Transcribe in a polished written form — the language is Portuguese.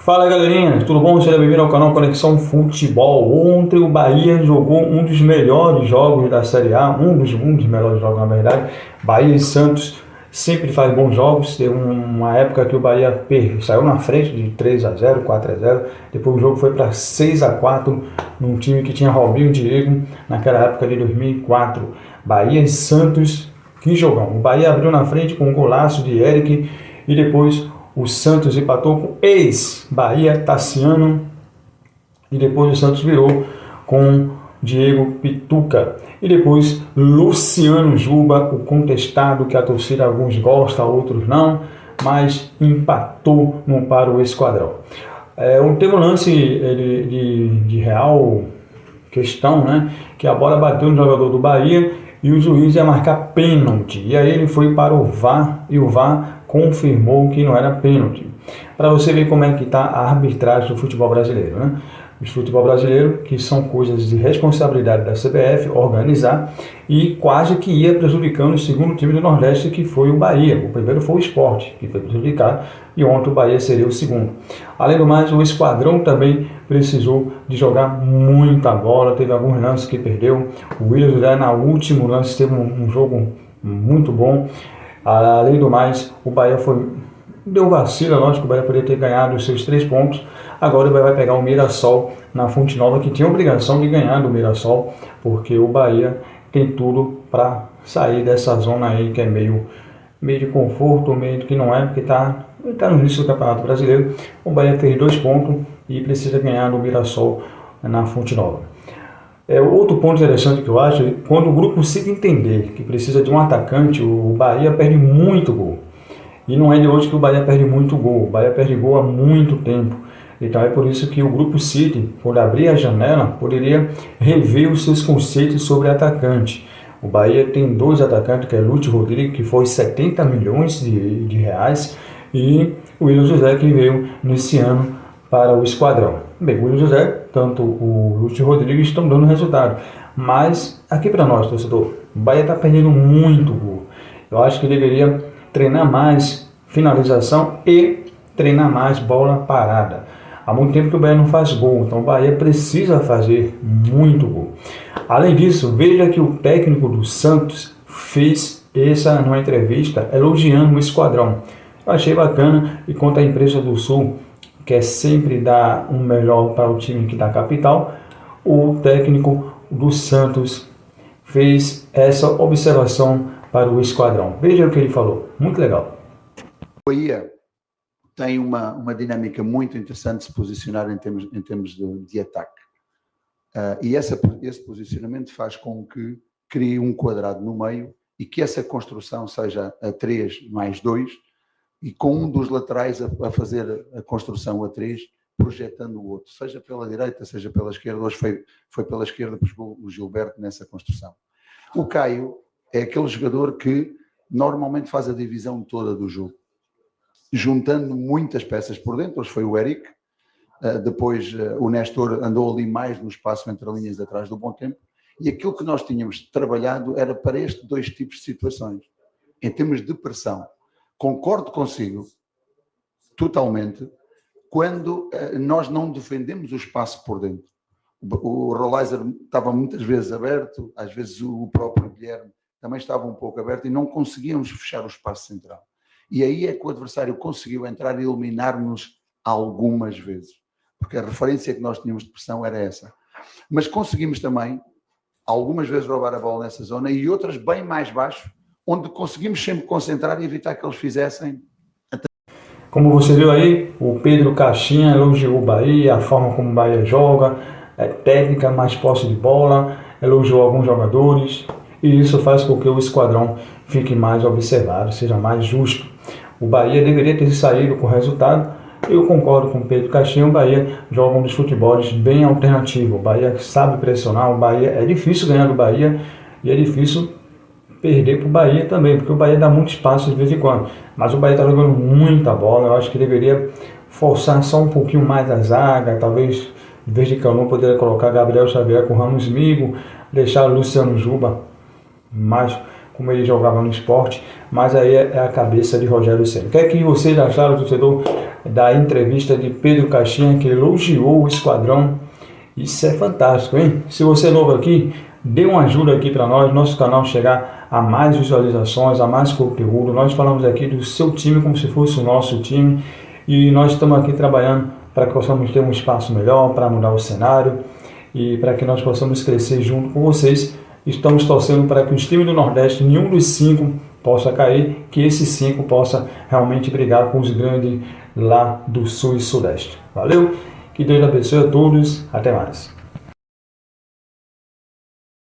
Fala galerinha, tudo bom? Seja bem-vindo ao canal Conexão Futebol. Ontem o Bahia jogou um dos melhores jogos da Série A, um dos melhores jogos na verdade. Bahia e Santos sempre faz bons jogos. Teve uma época que o Bahia saiu na frente de 3-0, 4-0. Depois o jogo foi para 6-4 num time que tinha Robinho e Diego naquela época de 2004. Bahia e Santos, que jogão. O Bahia abriu na frente com um golaço de Eric e depois o Santos empatou com ex-Bahia Tassiano e depois o Santos virou com Diego Pituca. E depois Luciano Juba, o contestado que a torcida alguns gostam, outros não, mas empatou para o Esquadrão. Teve um lance de real questão, né? Que a bola bateu no jogador do Bahia e o juiz ia marcar pênalti. E aí ele foi para o VAR e o VAR confirmou que não era pênalti. Para você ver como é que está a arbitragem do futebol brasileiro, né? O futebol brasileiro, que são coisas de responsabilidade da CBF, organizar, e quase que ia prejudicando o segundo time do Nordeste, que foi o Bahia. O primeiro foi o Sport, que foi prejudicado, e ontem o Bahia seria o segundo. Além do mais, o Esquadrão também precisou de jogar muita bola, teve alguns lances que perdeu. O Willian José, na último lance, teve um jogo muito bom. Além do mais, o Bahia deu vacila, lógico, o Bahia poderia ter ganhado os seus 3 pontos. Agora o Bahia vai pegar o Mirassol na Fonte Nova, que tinha a obrigação de ganhar do Mirassol, porque o Bahia tem tudo para sair dessa zona aí que é meio de conforto, meio que não é, porque está no início do Campeonato Brasileiro. O Bahia fez 2 pontos e precisa ganhar do Mirassol na Fonte Nova. Outro ponto interessante que eu acho é quando o grupo se entender que precisa de um atacante, o Bahia perde muito gol. E não é de hoje que o Bahia perde muito gol. O Bahia perde gol há muito tempo. Então é por isso que o Grupo City, por abrir a janela, poderia rever os seus conceitos sobre atacante. O Bahia tem 2 atacantes, que é Lúcio Rodrigues, que foi 70 milhões de reais, e o Willian José, que veio nesse ano para o Esquadrão. Bem, o Willian José, tanto o Lúcio Rodrigues estão dando resultado. Mas aqui para nós, torcedor, o Bahia está perdendo muito gol. Eu acho que deveria treinar mais finalização e treinar mais bola parada. Há muito tempo que o Bahia não faz gol, então o Bahia precisa fazer muito gol. Além disso, veja que o técnico do Santos fez numa entrevista elogiando o Esquadrão. Eu achei bacana, e quanto à imprensa do Sul, quer sempre dar um melhor para o time aqui da capital, o técnico do Santos fez essa observação para o Esquadrão. Veja o que ele falou, muito legal. O Bahia tem uma dinâmica muito interessante de se posicionar em termos de ataque. E esse posicionamento faz com que crie um quadrado no meio e que essa construção seja a 3 mais 2 e com um dos laterais a fazer a construção a 3, projetando o outro, seja pela direita, seja pela esquerda. Hoje foi pela esquerda que jogou o Gilberto nessa construção. O Caio é aquele jogador que normalmente faz a divisão toda do jogo, juntando muitas peças por dentro. Hoje foi o Eric, depois o Nestor andou ali mais no espaço entre linhas atrás do bom tempo, e aquilo que nós tínhamos trabalhado era para estes 2 tipos de situações. Em termos de pressão, concordo consigo totalmente quando nós não defendemos o espaço por dentro. O Rolaiser estava muitas vezes aberto, às vezes o próprio Guilherme também estava um pouco aberto e não conseguíamos fechar o espaço central. E aí é que o adversário conseguiu entrar e eliminar-nos algumas vezes, porque a referência que nós tínhamos de pressão era essa. Mas conseguimos também, algumas vezes, roubar a bola nessa zona e outras bem mais baixo, onde conseguimos sempre concentrar e evitar que eles fizessem. Como você viu aí, o Pedro Caixinha elogiou o Bahia, a forma como o Bahia joga, técnica, mais posse de bola, elogiou alguns jogadores, e isso faz com que o Esquadrão fique mais observado, seja mais justo. O Bahia deveria ter saído com o resultado. Eu concordo com o Pedro Caixinha. O Bahia joga um dos futebols bem alternativo. O Bahia sabe pressionar. O Bahia é difícil ganhar do Bahia e é difícil perder para o Bahia também, porque o Bahia dá muito espaço de vez em quando. Mas o Bahia está jogando muita bola. Eu acho que deveria forçar só um pouquinho mais a zaga. Talvez, em vez de Canu, poderia colocar Gabriel Xavier com Ramos Migo, deixar o Luciano Juba mais como ele jogava no Sport, mas aí é a cabeça de Rogério Ceni. O que é que vocês acharam, torcedor? da entrevista de Pedro Caixinha, que elogiou o Esquadrão. Isso é fantástico, hein? Se você é novo aqui, dê uma ajuda aqui para nós, nosso canal chegar a mais visualizações, a mais conteúdo. Nós falamos aqui do seu time como se fosse o nosso time e nós estamos aqui trabalhando para que possamos ter um espaço melhor, para mudar o cenário e para que nós possamos crescer junto com vocês. Estamos torcendo para que os times do Nordeste, nenhum dos 5 possa cair, que esses 5 possa realmente brigar com os grandes lá do Sul e Sudeste. Valeu? Que Deus abençoe a todos. Até mais.